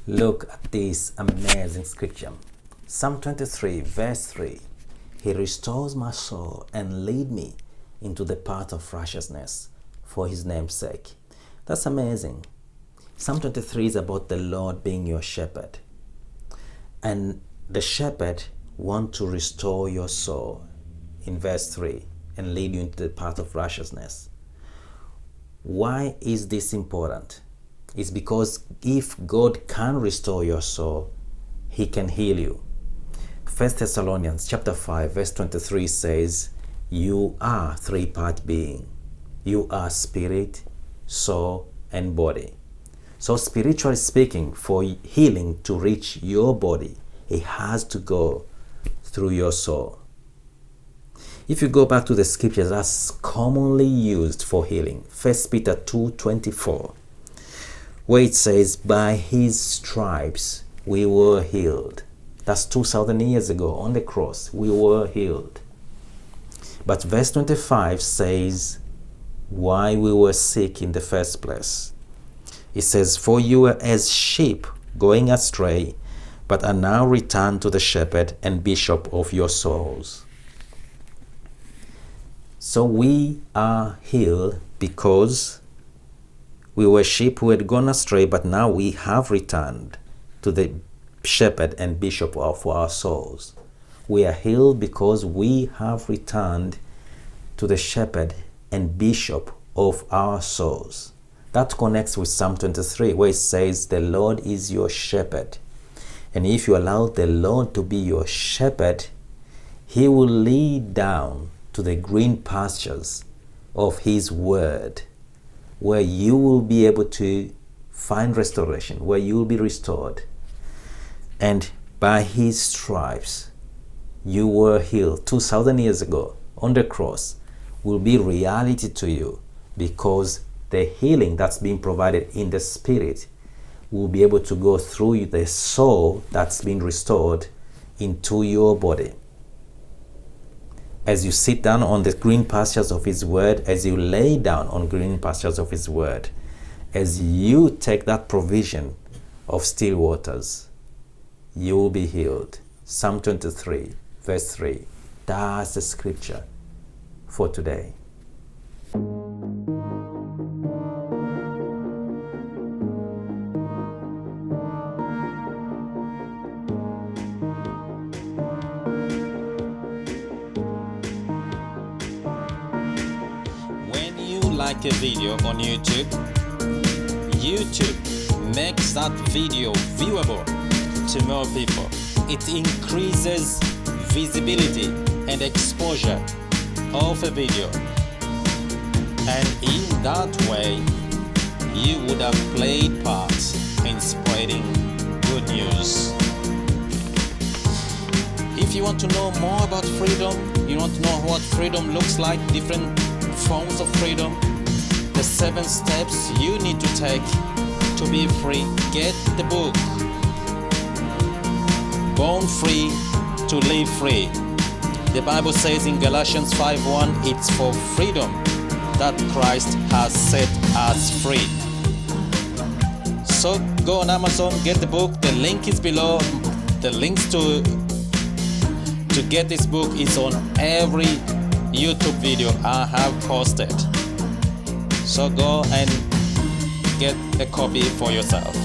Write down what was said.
Look at this amazing scripture. Psalm 23 verse 3. He restores my soul and lead me into the path of righteousness for his name's sake. That's amazing. Psalm 23 is about the Lord being your shepherd. And the shepherd wants to restore your soul in verse 3 and lead you into the path of righteousness. Why is this important? It's because if God can restore your soul, he can heal you. 1 Thessalonians chapter 5 verse 23 says, you are three-part being. You are spirit, soul, and body. So spiritually speaking, for healing to reach your body, it has to go through your soul. If you go back to the scriptures that's commonly used for healing, 1 Peter 2:24, where it says, by his stripes we were healed. That's 2,000 years ago on the cross, we were healed. But verse 25 says why we were sick in the first place. It says, for you were as sheep going astray, but are now returned to the shepherd and bishop of your souls. So we are healed because we were sheep who had gone astray, but now we have returned to the shepherd and bishop of our souls. We are healed because we have returned to the shepherd and bishop of our souls. That connects with Psalm 23, where it says, the Lord is your shepherd. And if you allow the Lord to be your shepherd, he will lead down to the green pastures of his word, where you will be able to find restoration, where you will be restored. And by his stripes, you were healed 2,000 years ago on the cross will be reality to you, because the healing that's being provided in the spirit will be able to go through the soul that's been restored into your body. As you sit down on the green pastures of his word, as you lay down on green pastures of his word, as you take that provision of still waters, you will be healed. Psalm 23 verse 3. That's the scripture for today. When you like a video on YouTube makes that video viewable to more people. It increases visibility and exposure of a video, and in that way you would have played part in spreading good news. If you want to know more about freedom, you want to know what freedom looks like, different forms of freedom, the 7 steps you need to take to be free, get the book Born Free to Live Free. The Bible says in Galatians 5:1, it's for freedom that Christ has set us free. So go on Amazon, get the book. The link is below. The links to get this book is on every YouTube video I have posted. So go and get a copy for yourself.